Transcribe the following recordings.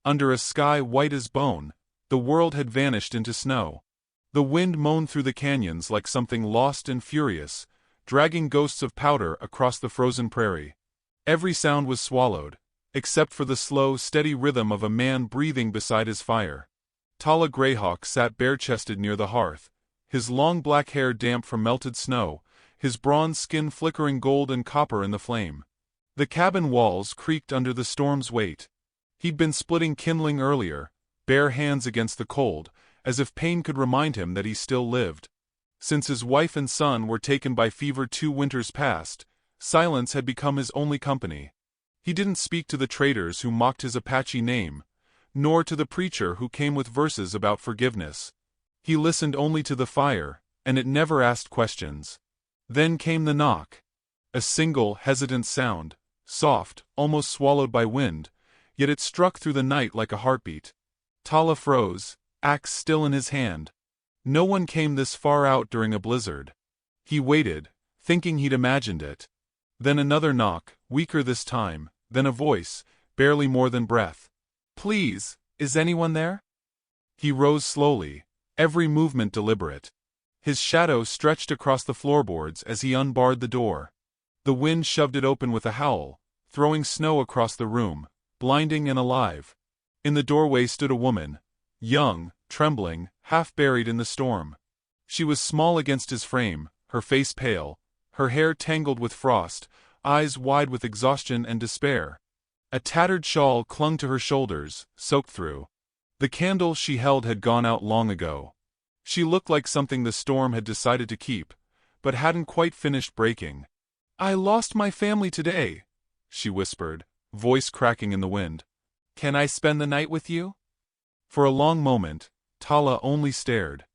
Under a sky white as bone, the world had vanished into snow. The wind moaned through the canyons like something lost and furious, dragging ghosts of powder across the frozen prairie. Every sound was swallowed, except for the slow, steady rhythm of a man breathing beside his fire. Tala Greyhawk sat bare-chested near the hearth, his long black hair damp from melted snow, his bronze skin flickering gold and copper in the flame. The cabin walls creaked under the storm's weight. He'd been splitting kindling earlier, bare hands against the cold, as if pain could remind him that he still lived. Since his wife and son were taken by fever 2 winters past, silence had become his only company. He didn't speak to the traders who mocked his Apache name, nor to the preacher who came with verses about forgiveness. He listened only to the fire, and it never asked questions. Then came the knock. A single, hesitant sound, soft, almost swallowed by wind, yet it struck through the night like a heartbeat. Tala froze, axe still in his hand. No one came this far out during a blizzard. He waited, thinking he'd imagined it. Then another knock, weaker this time, then a voice, barely more than breath. "Please, is anyone there?" He rose slowly, every movement deliberate. His shadow stretched across the floorboards as he unbarred the door. The wind shoved it open with a howl, throwing snow across the room, blinding and alive. In the doorway stood a woman, young, trembling, half buried in the storm. She was small against his frame, her face pale, her hair tangled with frost, eyes wide with exhaustion and despair. A tattered shawl clung to her shoulders, soaked through. The candle she held had gone out long ago. She looked like something the storm had decided to keep, but hadn't quite finished breaking. "I lost my family today," she whispered, voice cracking in the wind. "Can I spend the night with you?" For a long moment, Tala only stared.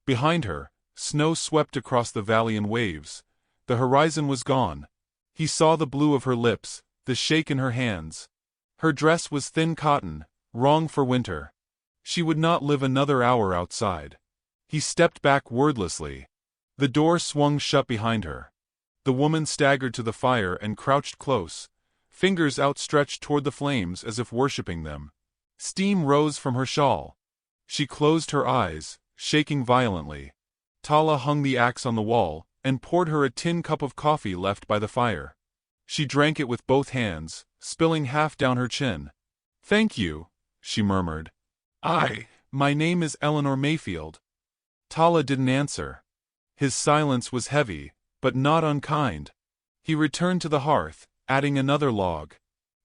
Behind her, snow swept across the valley in waves. The horizon was gone. He saw the blue of her lips, the shake in her hands. Her dress was thin cotton, wrong for winter. She would not live another hour outside. He stepped back wordlessly. The door swung shut behind her. The woman staggered to the fire and crouched close, fingers outstretched toward the flames as if worshipping them. Steam rose from her shawl. She closed her eyes, shaking violently. Tala hung the axe on the wall and poured her a tin cup of coffee left by the fire. She drank it with both hands, spilling half down her chin. "Thank you," she murmured. My name is Eleanor Mayfield." Tala didn't answer. His silence was heavy, but not unkind. He returned to the hearth, adding another log.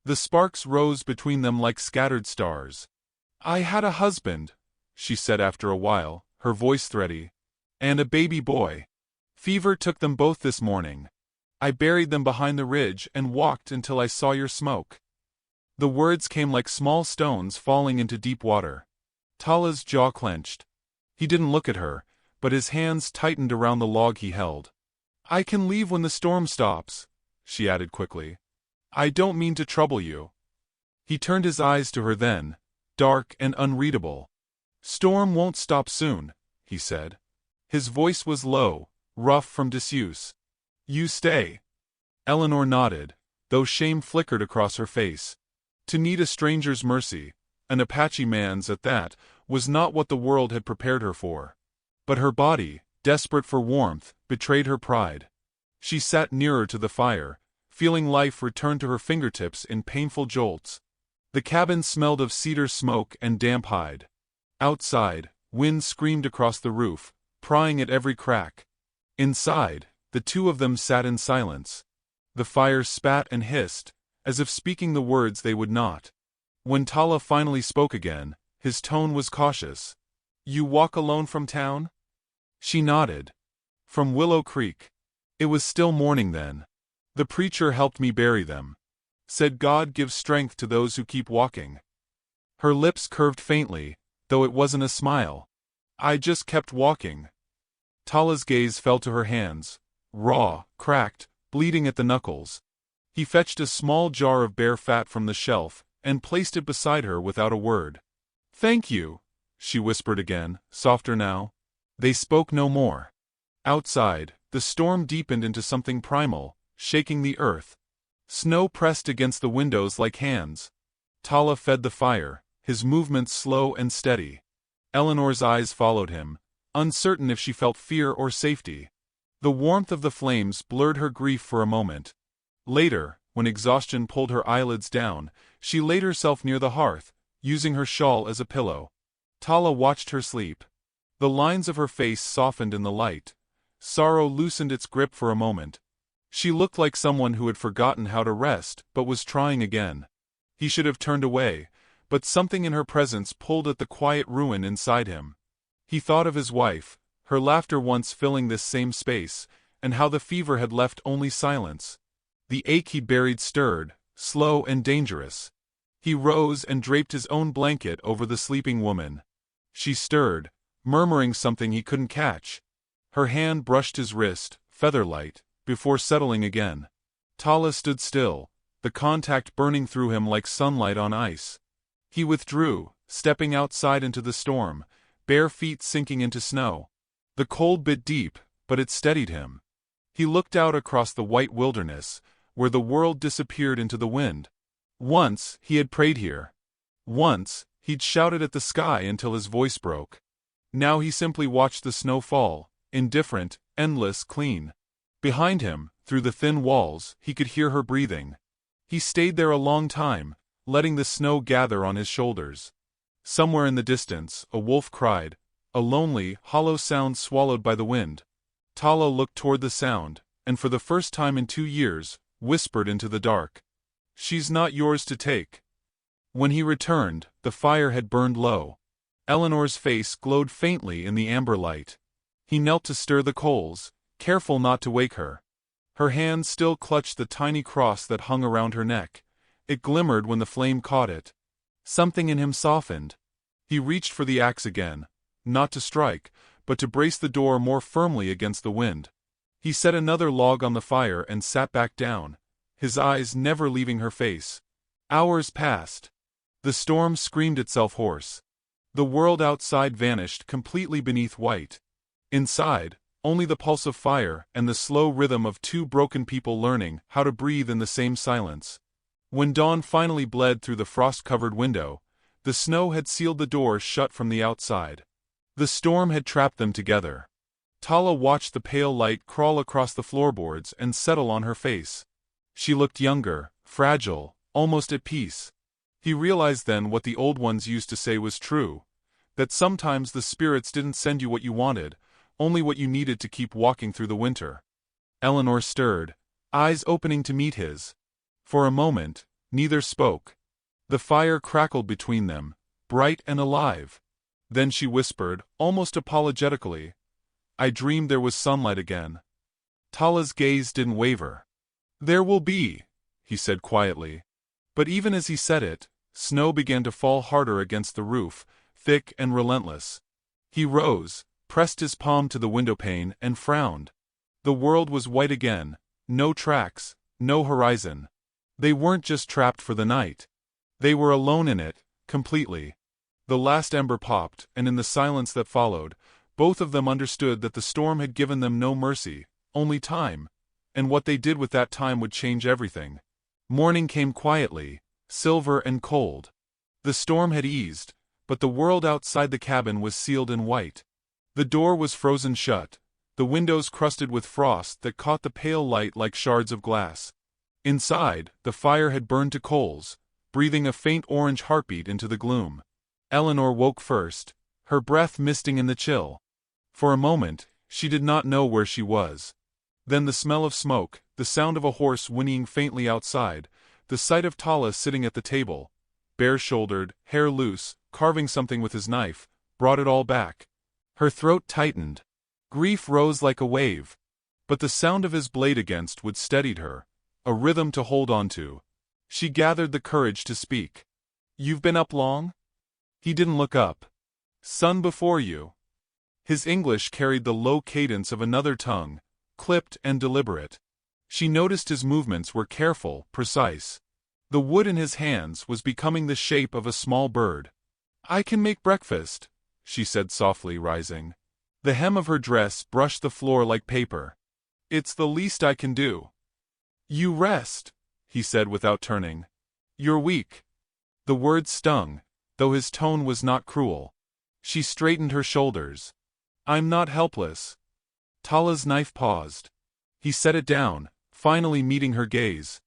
The sparks rose between them like scattered stars. "I had a husband," she said after a while, her voice thready, "and a baby boy. Fever took them both this morning. I buried them behind the ridge and walked until I saw your smoke." The words came like small stones falling into deep water. Tala's jaw clenched. He didn't look at her, but his hands tightened around the log he held. "I can leave when the storm stops," she added quickly. "I don't mean to trouble you." He turned his eyes to her then, dark and unreadable. "Storm won't stop soon," he said. His voice was low, rough from disuse. "You stay." Eleanor nodded, though shame flickered across her face. To need a stranger's mercy, an Apache man's at that, was not what the world had prepared her for. But her body, desperate for warmth, betrayed her pride. She sat nearer to the fire, feeling life return to her fingertips in painful jolts. The cabin smelled of cedar smoke and damp hide. Outside, wind screamed across the roof, prying at every crack. Inside, the two of them sat in silence. The fire spat and hissed, as if speaking the words they would not. When Tala finally spoke again, his tone was cautious. "You walk alone from town?" She nodded. "From Willow Creek." It was still morning then. "The preacher helped me bury them. Said God gives strength to those who keep walking." Her lips curved faintly, though it wasn't a smile. "I just kept walking." Tala's gaze fell to her hands, raw, cracked, bleeding at the knuckles. He fetched a small jar of bear fat from the shelf and placed it beside her without a word. "Thank you," she whispered again, softer now. They spoke no more. Outside, the storm deepened into something primal, shaking the earth. Snow pressed against the windows like hands. Tala fed the fire, his movements slow and steady. Eleanor's eyes followed him, uncertain if she felt fear or safety. The warmth of the flames blurred her grief for a moment. Later, when exhaustion pulled her eyelids down, she laid herself near the hearth, using her shawl as a pillow. Tala watched her sleep. The lines of her face softened in the light. Sorrow loosened its grip for a moment. She looked like someone who had forgotten how to rest but was trying again. He should have turned away, but something in her presence pulled at the quiet ruin inside him. He thought of his wife, her laughter once filling this same space, and how the fever had left only silence. The ache he buried stirred, slow and dangerous. He rose and draped his own blanket over the sleeping woman. She stirred, murmuring something he couldn't catch. Her hand brushed his wrist, feather-light, before settling again. Tala stood still, the contact burning through him like sunlight on ice. He withdrew, stepping outside into the storm, bare feet sinking into snow. The cold bit deep, but it steadied him. He looked out across the white wilderness, where the world disappeared into the wind. Once, he had prayed here. Once, he'd shouted at the sky until his voice broke. Now he simply watched the snow fall, indifferent, endless, clean. Behind him, through the thin walls, he could hear her breathing. He stayed there a long time, letting the snow gather on his shoulders. Somewhere in the distance, a wolf cried, a lonely, hollow sound swallowed by the wind. Tala looked toward the sound, and for the first time in 2 years, whispered into the dark, "She's not yours to take." When he returned, the fire had burned low. Eleanor's face glowed faintly in the amber light. He knelt to stir the coals, careful not to wake her. Her hand still clutched the tiny cross that hung around her neck. It glimmered when the flame caught it. Something in him softened. He reached for the axe again, not to strike, but to brace the door more firmly against the wind. He set another log on the fire and sat back down, his eyes never leaving her face. Hours passed. The storm screamed itself hoarse. The world outside vanished completely beneath white. Inside, only the pulse of fire and the slow rhythm of 2 broken people learning how to breathe in the same silence. When dawn finally bled through the frost-covered window, the snow had sealed the door shut from the outside. The storm had trapped them together. Tala watched the pale light crawl across the floorboards and settle on her face. She looked younger, fragile, almost at peace. He realized then what the old ones used to say was true, that sometimes the spirits didn't send you what you wanted, only what you needed to keep walking through the winter. Eleanor stirred, eyes opening to meet his. For a moment, neither spoke. The fire crackled between them, bright and alive. Then she whispered, almost apologetically, "I dreamed there was sunlight again." Tala's gaze didn't waver. "There will be," he said quietly. But even as he said it, snow began to fall harder against the roof, thick and relentless. He rose, pressed his palm to the windowpane, and frowned. The world was white again, no tracks, no horizon. They weren't just trapped for the night. They were alone in it, completely. The last ember popped, and in the silence that followed, both of them understood that the storm had given them no mercy, only time, and what they did with that time would change everything. Morning came quietly, silver and cold. The storm had eased, but the world outside the cabin was sealed in white. The door was frozen shut, the windows crusted with frost that caught the pale light like shards of glass. Inside, the fire had burned to coals, breathing a faint orange heartbeat into the gloom. Eleanor woke first, her breath misting in the chill. For a moment, she did not know where she was. Then the smell of smoke, the sound of a horse whinnying faintly outside, the sight of Tala sitting at the table, bare-shouldered, hair loose, carving something with his knife, brought it all back. Her throat tightened. Grief rose like a wave. But the sound of his blade against wood steadied her, a rhythm to hold on to. She gathered the courage to speak. "You've been up long?" He didn't look up. "Sun before you." His English carried the low cadence of another tongue, clipped and deliberate. She noticed his movements were careful, precise. The wood in his hands was becoming the shape of a small bird. "I can make breakfast," she said softly, rising. The hem of her dress brushed the floor like paper. "It's the least I can do." "You rest," he said without turning. "You're weak." The words stung. though his tone was not cruel. She straightened her shoulders. I'm not helpless. Tala's knife paused. He set it down, finally meeting her gaze.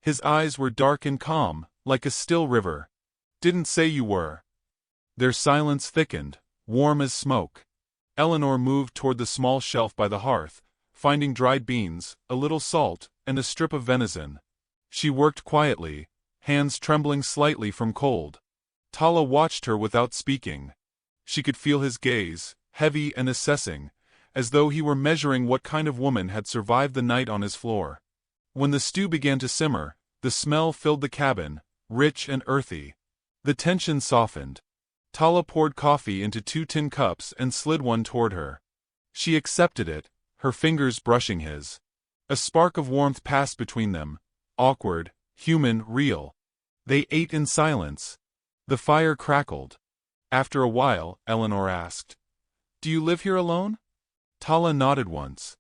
His eyes were dark and calm, like a still river. Didn't say you were. Their silence thickened, warm as smoke. Eleanor moved toward the small shelf by the hearth, finding dried beans, a little salt, and a strip of venison. She worked quietly, hands trembling slightly from cold. Tala watched her without speaking. She could feel his gaze, heavy and assessing, as though he were measuring what kind of woman had survived the night on his floor. When the stew began to simmer, the smell filled the cabin, rich and earthy. The tension softened. Tala poured coffee into 2 tin cups and slid one toward her. She accepted it, her fingers brushing his. A spark of warmth passed between them, awkward, human, real. They ate in silence. The fire crackled. After a while, Eleanor asked, "Do you live here alone?" Tala nodded once.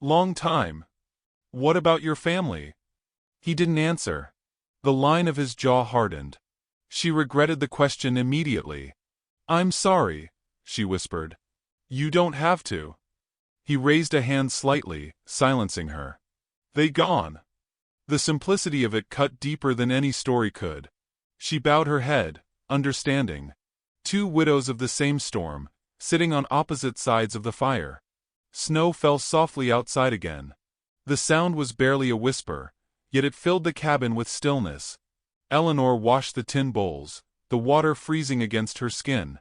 "Long time. What about your family?" He didn't answer. The line of his jaw hardened. She regretted the question immediately. "I'm sorry," she whispered. "You don't have to." He raised a hand slightly, silencing her. "They gone." The simplicity of it cut deeper than any story could. She bowed her head, understanding. 2 widows of the same storm, sitting on opposite sides of the fire. Snow fell softly outside again. The sound was barely a whisper, yet it filled the cabin with stillness. Eleanor washed the tin bowls, the water freezing against her skin.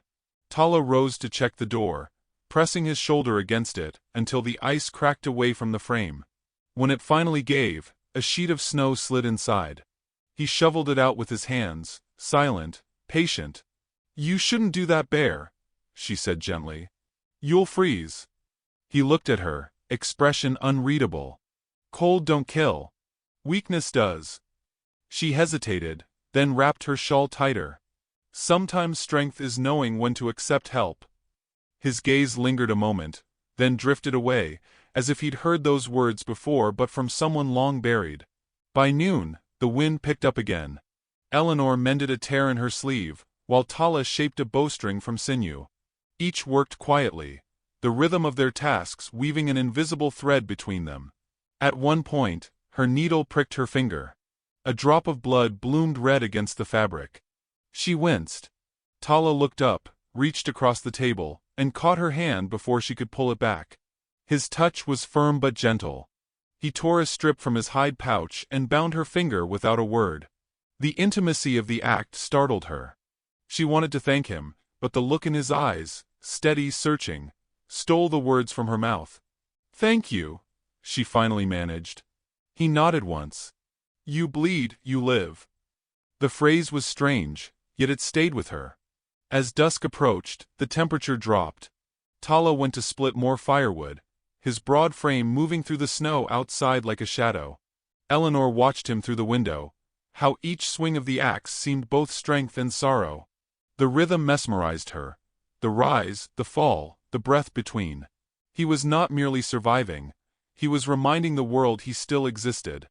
Tala rose to check the door, pressing his shoulder against it until the ice cracked away from the frame. When it finally gave, a sheet of snow slid inside. He shoveled it out with his hands, silent, patient. "You shouldn't do that, Bear," she said gently. "You'll freeze." He looked at her, expression unreadable. "Cold don't kill. Weakness does." She hesitated, then wrapped her shawl tighter. "Sometimes strength is knowing when to accept help." His gaze lingered a moment, then drifted away, as if he'd heard those words before but from someone long buried. By noon, the wind picked up again. Eleanor mended a tear in her sleeve, while Tala shaped a bowstring from sinew. Each worked quietly, the rhythm of their tasks weaving an invisible thread between them. At one point, her needle pricked her finger. A drop of blood bloomed red against the fabric. She winced. Tala looked up, reached across the table, and caught her hand before she could pull it back. His touch was firm but gentle. He tore a strip from his hide pouch and bound her finger without a word. The intimacy of the act startled her. She wanted to thank him, but the look in his eyes, steady, searching, stole the words from her mouth. "Thank you," she finally managed. He nodded once. "You bleed, you live." The phrase was strange, yet it stayed with her. As dusk approached, the temperature dropped. Tala went to split more firewood, his broad frame moving through the snow outside like a shadow. Eleanor watched him through the window, how each swing of the axe seemed both strength and sorrow. The rhythm mesmerized her, the rise, the fall, the breath between. He was not merely surviving, he was reminding the world he still existed.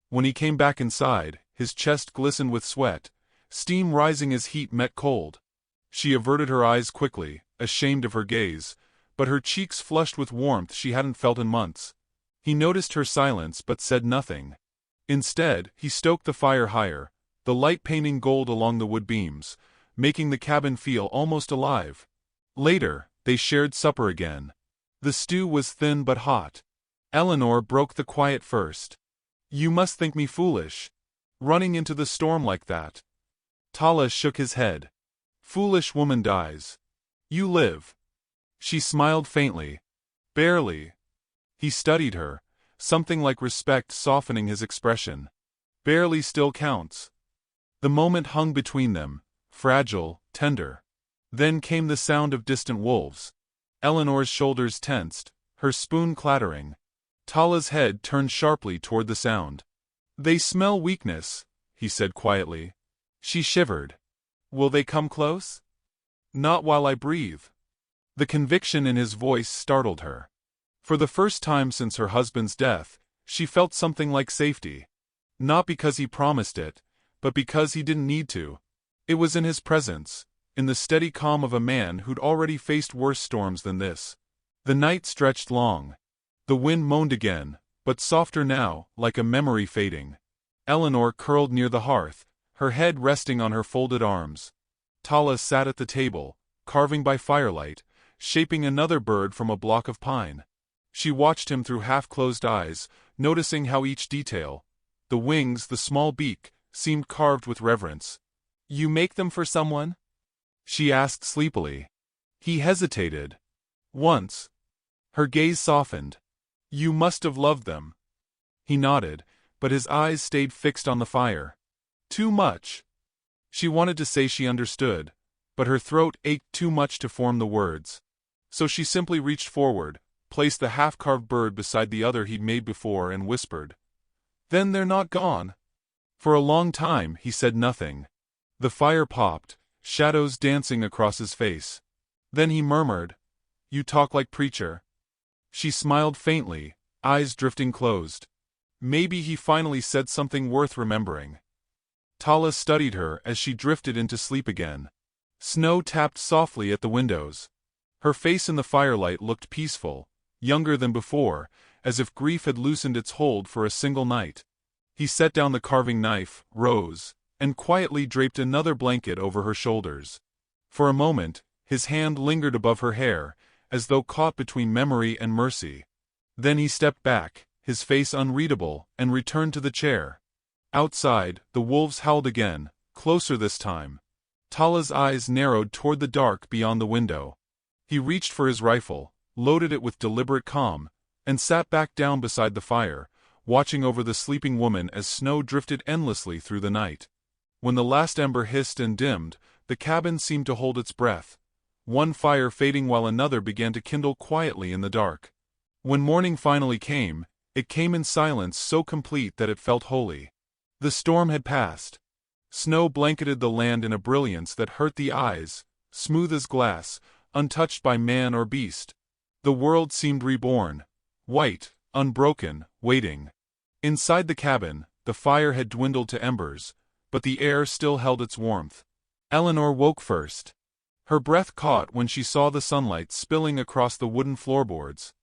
When he came back inside, his chest glistened with sweat, steam rising as heat met cold. She averted her eyes quickly, ashamed of her gaze, but her cheeks flushed with warmth she hadn't felt in months. He noticed her silence but said nothing. Instead, he stoked the fire higher, the light painting gold along the wood beams, making the cabin feel almost alive. Later, they shared supper again. The stew was thin but hot. Eleanor broke the quiet first. "You must think me foolish, running into the storm like that." Tala shook his head. "Foolish woman dies. You live." She smiled faintly. "Barely." He studied her, something like respect softening his expression. "Barely still counts." The moment hung between them, fragile, tender. Then came the sound of distant wolves. Eleanor's shoulders tensed, her spoon clattering. Tala's head turned sharply toward the sound. "They smell weakness," he said quietly. She shivered. "Will they come close?" "Not while I breathe." The conviction in his voice startled her. For the first time since her husband's death, she felt something like safety. Not because he promised it, but because he didn't need to. It was in his presence, in the steady calm of a man who'd already faced worse storms than this. The night stretched long. The wind moaned again, but softer now, like a memory fading. Eleanor curled near the hearth, her head resting on her folded arms. Tala sat at the table, carving by firelight, shaping another bird from a block of pine. She watched him through half-closed eyes, noticing how each detail, the wings, the small beak, seemed carved with reverence. "You make them for someone?" she asked sleepily. He hesitated. "Once." Her gaze softened. "You must have loved them." He nodded, but his eyes stayed fixed on the fire. "Too much." She wanted to say she understood, but her throat ached too much to form the words. So she simply reached forward, placed the half-carved bird beside the other he'd made before, and whispered, "Then they're not gone?" For a long time he said nothing. The fire popped, shadows dancing across his face. Then he murmured, "You talk like preacher." She smiled faintly, eyes drifting closed. Maybe he finally said something worth remembering. Tala studied her as she drifted into sleep again. Snow tapped softly at the windows. Her face in the firelight looked peaceful, younger than before, as if grief had loosened its hold for a single night. He set down the carving knife, rose, and quietly draped another blanket over her shoulders. For a moment, his hand lingered above her hair, as though caught between memory and mercy. Then he stepped back, his face unreadable, and returned to the chair. Outside, the wolves howled again, closer this time. Tala's eyes narrowed toward the dark beyond the window. He reached for his rifle, loaded it with deliberate calm, and sat back down beside the fire, watching over the sleeping woman as snow drifted endlessly through the night. When the last ember hissed and dimmed, the cabin seemed to hold its breath, one fire fading while another began to kindle quietly in the dark. When morning finally came, it came in silence so complete that it felt holy. The storm had passed. Snow blanketed the land in a brilliance that hurt the eyes, smooth as glass, untouched by man or beast. The world seemed reborn, white, unbroken, waiting. Inside the cabin, the fire had dwindled to embers, but the air still held its warmth. Eleanor woke first. Her breath caught when she saw the sunlight spilling across the wooden floorboards.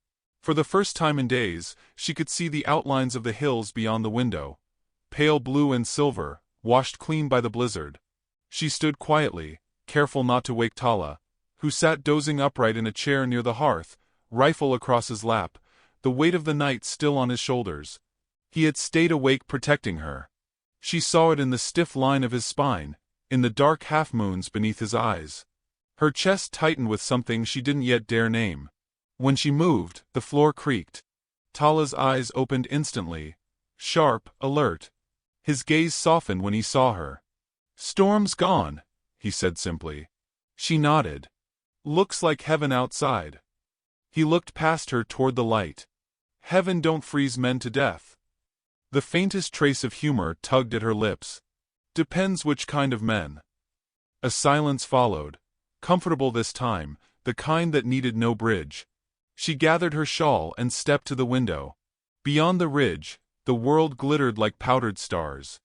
For the first time in days, she could see the outlines of the hills beyond the window, pale blue and silver, washed clean by the blizzard. She stood quietly, careful not to wake Tala, who sat dozing upright in a chair near the hearth, rifle across his lap, the weight of the night still on his shoulders. He had stayed awake protecting her. She saw it in the stiff line of his spine, in the dark half-moons beneath his eyes. Her chest tightened with something she didn't yet dare name. When she moved, the floor creaked. Tala's eyes opened instantly, sharp, alert. His gaze softened when he saw her. "Storm's gone," he said simply. She nodded. "Looks like heaven outside." He looked past her toward the light. "Heaven don't freeze men to death." The faintest trace of humor tugged at her lips. "Depends which kind of men." A silence followed, comfortable this time, the kind that needed no bridge. She gathered her shawl and stepped to the window. Beyond the ridge, the world glittered like powdered stars.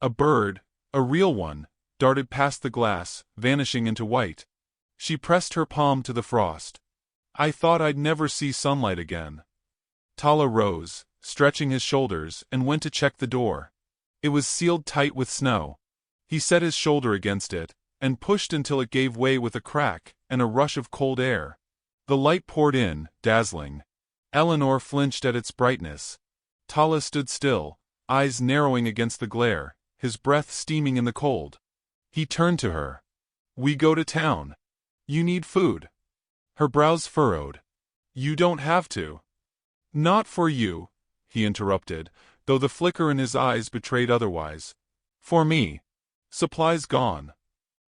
A bird, a real one, darted past the glass, vanishing into white. She pressed her palm to the frost. "I thought I'd never see sunlight again." Tala rose, stretching his shoulders, and went to check the door. It was sealed tight with snow. He set his shoulder against it, and pushed until it gave way with a crack and a rush of cold air. The light poured in, dazzling. Eleanor flinched at its brightness. Tala stood still, eyes narrowing against the glare, his breath steaming in the cold. He turned to her. "We go to town. You need food." Her brows furrowed. "You don't have to." "Not for you," he interrupted, though the flicker in his eyes betrayed otherwise. "For me. Supplies gone."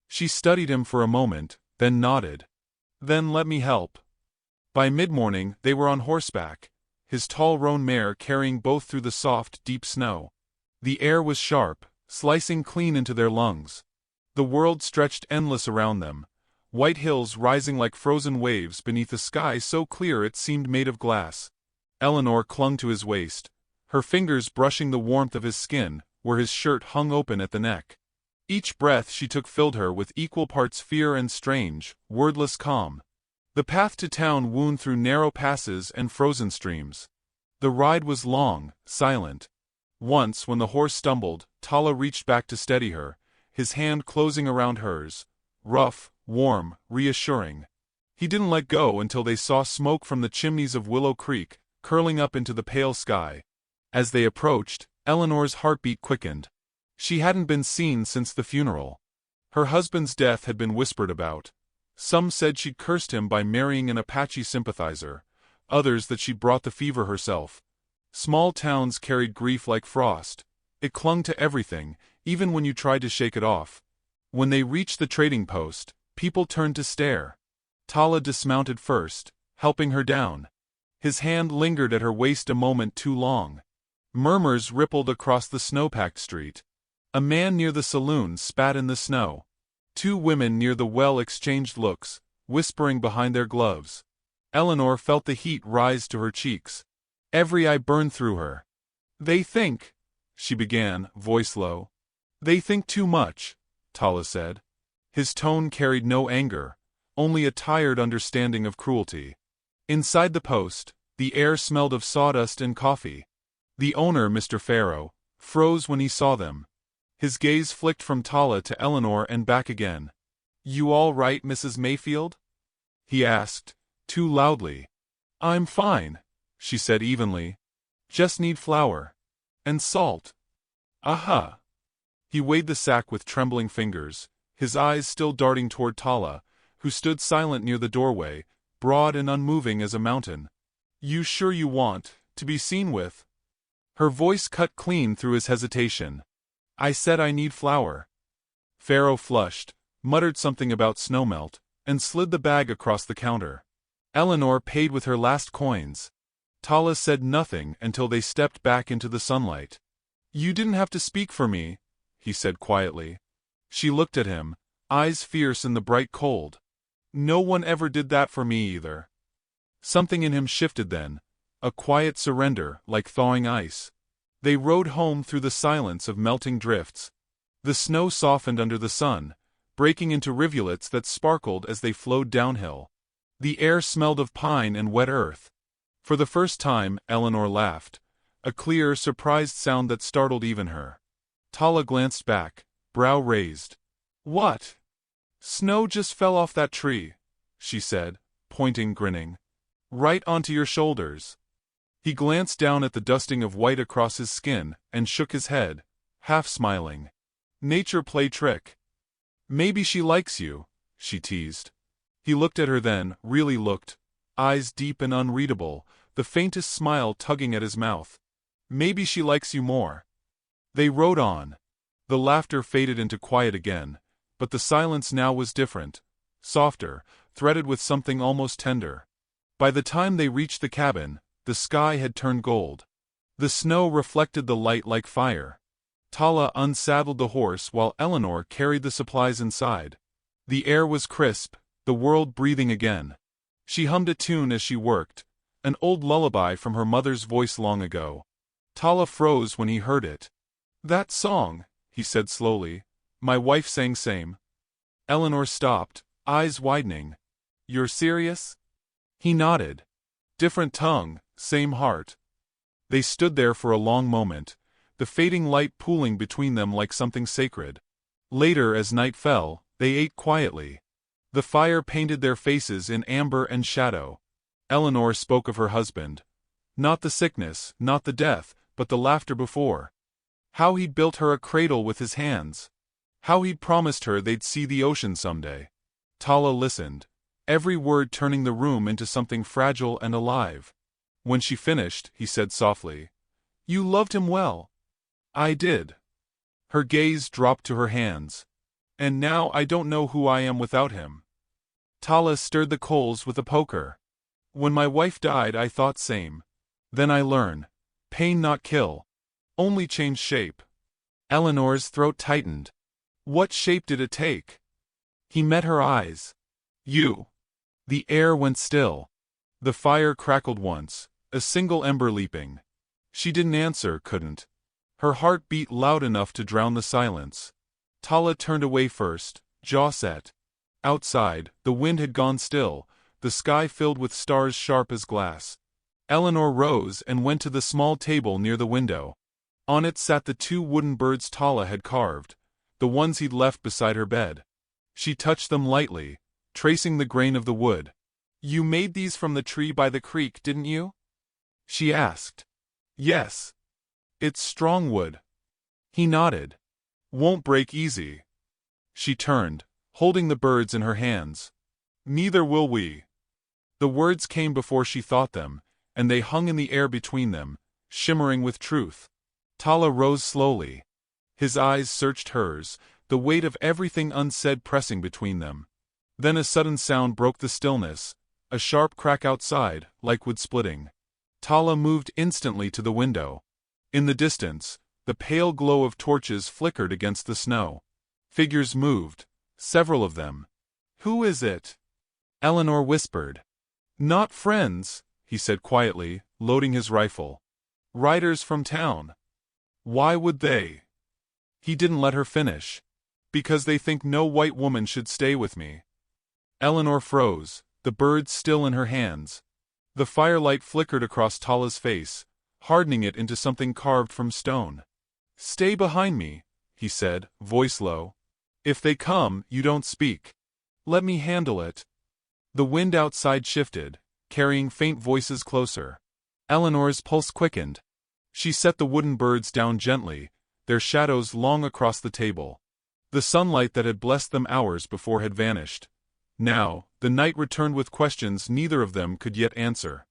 She studied him for a moment, then nodded. "Then let me help." By mid-morning they were on horseback, his tall roan mare carrying both through the soft, deep snow. The air was sharp, slicing clean into their lungs. The world stretched endless around them, white hills rising like frozen waves beneath a sky so clear it seemed made of glass. Eleanor clung to his waist, her fingers brushing the warmth of his skin, where his shirt hung open at the neck. Each breath she took filled her with equal parts fear and strange, wordless calm. The path to town wound through narrow passes and frozen streams. The ride was long, silent. Once, when the horse stumbled, Tala reached back to steady her, his hand closing around hers, rough, warm, reassuring. He didn't let go until they saw smoke from the chimneys of Willow Creek, curling up into the pale sky. As they approached, Eleanor's heartbeat quickened. She hadn't been seen since the funeral. Her husband's death had been whispered about. Some said she'd cursed him by marrying an Apache sympathizer, others that she'd brought the fever herself. Small towns carried grief like frost. It clung to everything, even when you tried to shake it off. When they reached the trading post, people turned to stare. Tala dismounted first, helping her down. His hand lingered at her waist a moment too long. Murmurs rippled across the snow-packed street. A man near the saloon spat in the snow. Two women near the well exchanged looks, whispering behind their gloves. Eleanor felt the heat rise to her cheeks. Every eye burned through her. "They think," she began, voice low. "They think too much," Tala said. His tone carried no anger, only a tired understanding of cruelty. Inside the post, the air smelled of sawdust and coffee. The owner, Mr. Farrow, froze when he saw them. His gaze flicked from Tala to Eleanor and back again. "You all right, Mrs. Mayfield?" he asked, too loudly. "I'm fine," she said evenly. "Just need flour. And salt." "Aha." He weighed the sack with trembling fingers, his eyes still darting toward Tala, who stood silent near the doorway, broad and unmoving as a mountain. "You sure you want to be seen with?" Her voice cut clean through his hesitation. "I said I need flour." Farrow flushed, muttered something about snowmelt, and slid the bag across the counter. Eleanor paid with her last coins. Tala said nothing until they stepped back into the sunlight. "You didn't have to speak for me," he said quietly. She looked at him, eyes fierce in the bright cold. "No one ever did that for me either." Something in him shifted then, a quiet surrender, like thawing ice. They rode home through the silence of melting drifts. The snow softened under the sun, breaking into rivulets that sparkled as they flowed downhill. The air smelled of pine and wet earth. For the first time, Eleanor laughed, a clear, surprised sound that startled even her. Tala glanced back, brow raised. "What?" "Snow just fell off that tree," she said, pointing, grinning. "Right onto your shoulders." He glanced down at the dusting of white across his skin and shook his head, half smiling. "Nature play trick." "Maybe she likes you," she teased. He looked at her then, really looked, eyes deep and unreadable, the faintest smile tugging at his mouth. "Maybe she likes you more." They rode on. The laughter faded into quiet again, but the silence now was different, softer, threaded with something almost tender. By the time they reached the cabin, the sky had turned gold. The snow reflected the light like fire. Tala unsaddled the horse while Eleanor carried the supplies inside. The air was crisp, the world breathing again. She hummed a tune as she worked, an old lullaby from her mother's voice long ago. Tala froze when he heard it. "That song," he said slowly, "my wife sang same." Eleanor stopped, eyes widening. "You're serious?" He nodded. "Different tongue, same heart." They stood there for a long moment, the fading light pooling between them like something sacred. Later, as night fell, they ate quietly. The fire painted their faces in amber and shadow. Eleanor spoke of her husband. Not the sickness, not the death, but the laughter before. How he'd built her a cradle with his hands. How he'd promised her they'd see the ocean someday. Tala listened, every word turning the room into something fragile and alive. When she finished, he said softly, "You loved him well." "I did." Her gaze dropped to her hands. "And now I don't know who I am without him." Tala stirred the coals with a poker. "When my wife died I thought same. Then I learn. Pain not kill. Only change shape." Eleanor's throat tightened. What shape did it take? He met her eyes. "You." The air went still. The fire crackled once, a single ember leaping. She didn't answer, couldn't. Her heart beat loud enough to drown the silence. Tala turned away first, jaw set. Outside, the wind had gone still, the sky filled with stars sharp as glass. Eleanor rose and went to the small table near the window. On it sat the 2 wooden birds Tala had carved, the ones he'd left beside her bed. She touched them lightly, tracing the grain of the wood. "You made these from the tree by the creek, didn't you?" she asked. "Yes. It's strong wood." He nodded. "Won't break easy." She turned, holding the birds in her hands. "Neither will we." The words came before she thought them, and they hung in the air between them, shimmering with truth. Tala rose slowly. His eyes searched hers, the weight of everything unsaid pressing between them. Then a sudden sound broke the stillness, a sharp crack outside, like wood splitting. Tala moved instantly to the window. In the distance, the pale glow of torches flickered against the snow. Figures moved, several of them. "Who is it?" Eleanor whispered. "Not friends," he said quietly, loading his rifle. "Riders from town." "Why would they?" He didn't let her finish. "Because they think no white woman should stay with me." Eleanor froze, the birds still in her hands. The firelight flickered across Tala's face, hardening it into something carved from stone. "Stay behind me," he said, voice low. "If they come, you don't speak. Let me handle it." The wind outside shifted, carrying faint voices closer. Eleanor's pulse quickened. She set the wooden birds down gently, their shadows long across the table. The sunlight that had blessed them hours before had vanished. Now, the night returned with questions neither of them could yet answer.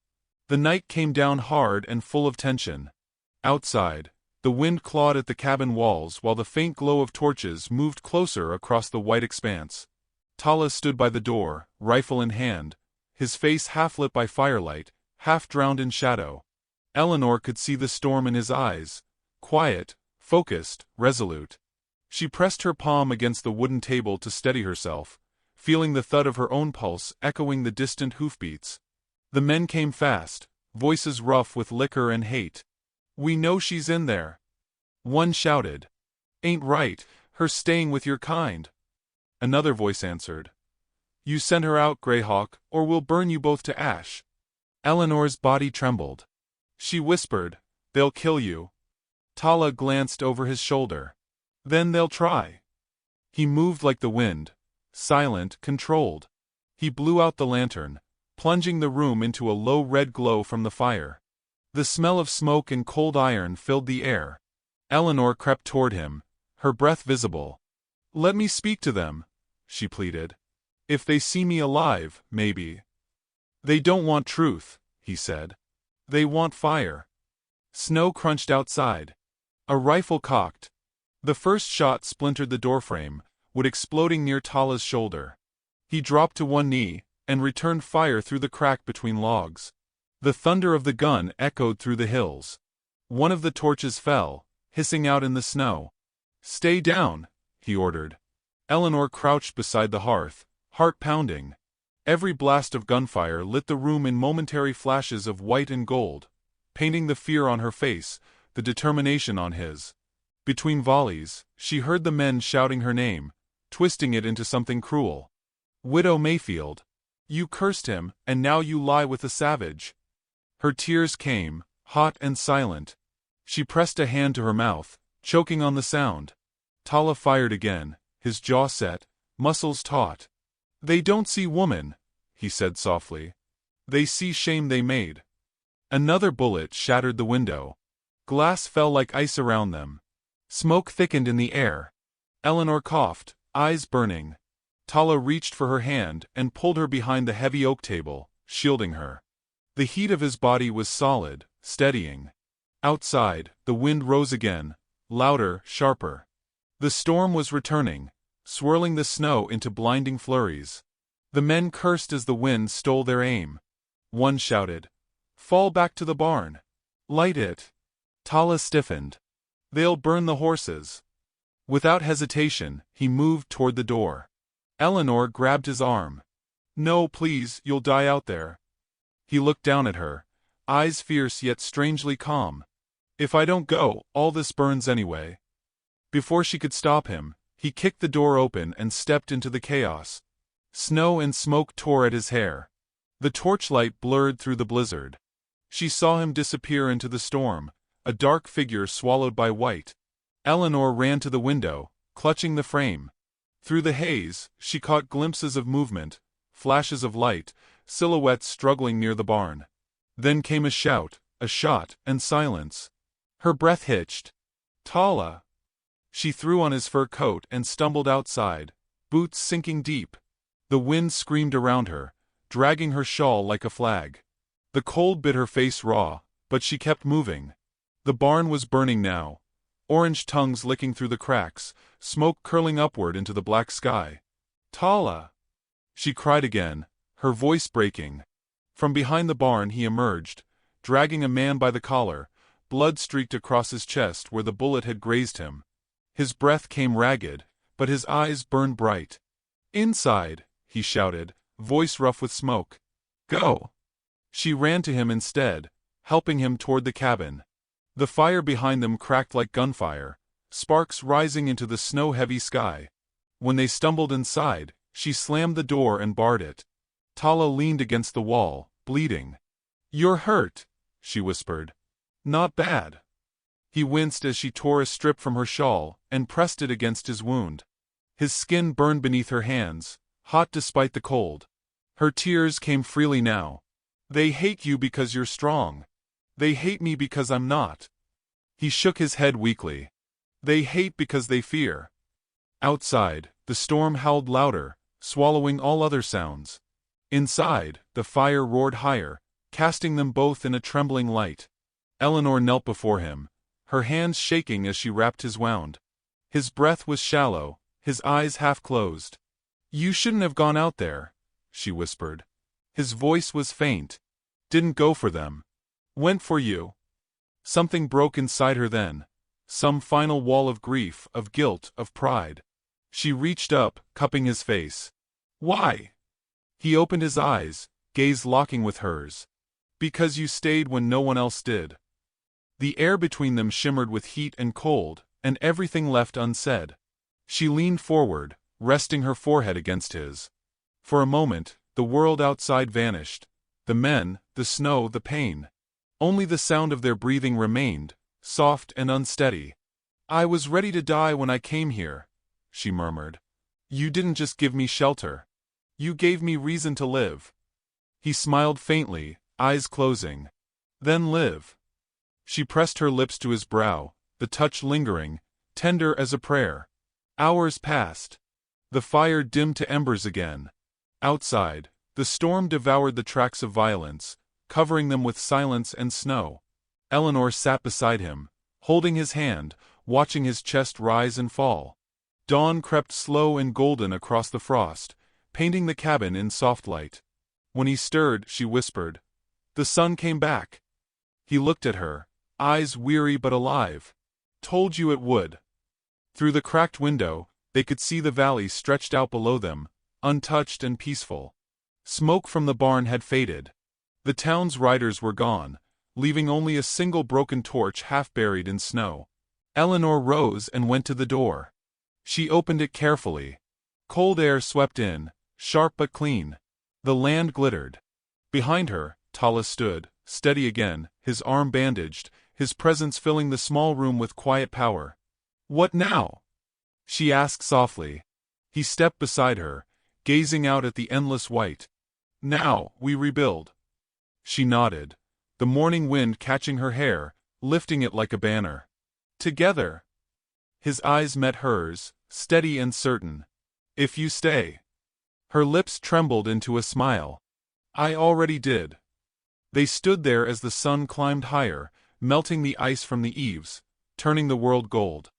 The night came down hard and full of tension. Outside, the wind clawed at the cabin walls while the faint glow of torches moved closer across the white expanse. Tala stood by the door, rifle in hand, his face half lit by firelight, half drowned in shadow. Eleanor could see the storm in his eyes, quiet, focused, resolute. She pressed her palm against the wooden table to steady herself, feeling the thud of her own pulse echoing the distant hoofbeats. The men came fast, voices rough with liquor and hate. "We know she's in there," one shouted. "Ain't right, her staying with your kind." Another voice answered. "You send her out, Greyhawk, or we'll burn you both to ash." Eleanor's body trembled. She whispered, "They'll kill you." Tala glanced over his shoulder. "Then they'll try." He moved like the wind, silent, controlled. He blew out the lantern, plunging the room into a low red glow from the fire. The smell of smoke and cold iron filled the air. Eleanor crept toward him, her breath visible. "Let me speak to them," she pleaded. "If they see me alive, maybe." "They don't want truth," he said. "They want fire." Snow crunched outside. A rifle cocked. The first shot splintered the doorframe, wood exploding near Tala's shoulder. He dropped to one knee, and returned fire through the crack between logs. The thunder of the gun echoed through the hills. One of the torches fell, hissing out in the snow. "Stay down," he ordered. Eleanor crouched beside the hearth, heart pounding. Every blast of gunfire lit the room in momentary flashes of white and gold, painting the fear on her face, the determination on his. Between volleys, she heard the men shouting her name, twisting it into something cruel. "Widow Mayfield. You cursed him, and now you lie with a savage." Her tears came, hot and silent. She pressed a hand to her mouth, choking on the sound. Tala fired again, his jaw set, muscles taut. "They don't see woman," he said softly. "They see shame they made." Another bullet shattered the window. Glass fell like ice around them. Smoke thickened in the air. Eleanor coughed, eyes burning. Tala reached for her hand and pulled her behind the heavy oak table, shielding her. The heat of his body was solid, steadying. Outside, the wind rose again, louder, sharper. The storm was returning, swirling the snow into blinding flurries. The men cursed as the wind stole their aim. One shouted, "Fall back to the barn. Light it." Tala stiffened. "They'll burn the horses." Without hesitation, he moved toward the door. Eleanor grabbed his arm. "No, please, you'll die out there." He looked down at her, eyes fierce yet strangely calm. "If I don't go, all this burns anyway." Before she could stop him, He kicked the door open and stepped into the chaos. Snow and smoke tore at his hair. The torchlight blurred through the blizzard. She saw him disappear into the storm, a dark figure swallowed by white. Eleanor ran to the window, clutching the frame. Through the haze, she caught glimpses of movement, flashes of light, silhouettes struggling near the barn. Then came a shout, a shot, and silence. Her breath hitched. Tala! She threw on his fur coat and stumbled outside, boots sinking deep. The wind screamed around her, dragging her shawl like a flag. The cold bit her face raw, but she kept moving. The barn was burning now, orange tongues licking through the cracks, smoke curling upward into the black sky. Tala! She cried again, her voice breaking. From behind the barn he emerged, dragging a man by the collar, blood streaked across his chest where the bullet had grazed him. His breath came ragged, but his eyes burned bright. Inside, he shouted, voice rough with smoke. Go! She ran to him instead, helping him toward the cabin. The fire behind them cracked like gunfire, sparks rising into the snow-heavy sky. When they stumbled inside, she slammed the door and barred it. Tala leaned against the wall, bleeding. You're hurt, she whispered. Not bad. He winced as she tore a strip from her shawl and pressed it against his wound. His skin burned beneath her hands, hot despite the cold. Her tears came freely now. They hate you because you're strong. They hate me because I'm not. He shook his head weakly. They hate because they fear. Outside, the storm howled louder, swallowing all other sounds. Inside, the fire roared higher, casting them both in a trembling light. Eleanor knelt before him, her hands shaking as she wrapped his wound. His breath was shallow, his eyes half closed. You shouldn't have gone out there, she whispered. His voice was faint. Didn't go for them. Went for you. Something broke inside her then. Some final wall of grief, of guilt, of pride. She reached up, cupping his face. Why? He opened his eyes, gaze locking with hers. Because you stayed when no one else did. The air between them shimmered with heat and cold, and everything left unsaid. She leaned forward, resting her forehead against his. For a moment, the world outside vanished. The men, the snow, the pain. Only the sound of their breathing remained, soft and unsteady. I was ready to die when I came here, she murmured. You didn't just give me shelter. You gave me reason to live. He smiled faintly, eyes closing. Then live. She pressed her lips to his brow, the touch lingering, tender as a prayer. Hours passed. The fire dimmed to embers again. Outside, the storm devoured the tracks of violence, covering them with silence and snow. Eleanor sat beside him, holding his hand, watching his chest rise and fall. Dawn crept slow and golden across the frost, painting the cabin in soft light. When he stirred, she whispered, "The sun came back." He looked at her, eyes weary but alive. "Told you it would." Through the cracked window, they could see the valley stretched out below them, untouched and peaceful. Smoke from the barn had faded. The town's riders were gone, leaving only a single broken torch half buried in snow. Eleanor rose and went to the door. She opened it carefully. Cold air swept in, sharp but clean. The land glittered. Behind her, Tala stood, steady again, his arm bandaged, his presence filling the small room with quiet power. "What now?" she asked softly. He stepped beside her, gazing out at the endless white. "Now, we rebuild." She nodded, the morning wind catching her hair, lifting it like a banner. "Together." His eyes met hers, steady and certain. "If you stay." Her lips trembled into a smile. "I already did." They stood there as the sun climbed higher, melting the ice from the eaves, turning the world gold.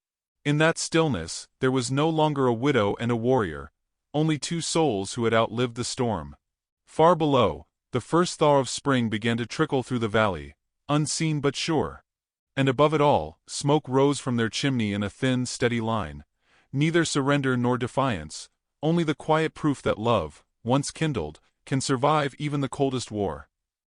In that stillness, there was no longer a widow and a warrior, only two souls who had outlived the storm. Far below, the first thaw of spring began to trickle through the valley, unseen but sure. And above it all, smoke rose from their chimney in a thin, steady line. Neither surrender nor defiance, only the quiet proof that love, once kindled, can survive even the coldest war.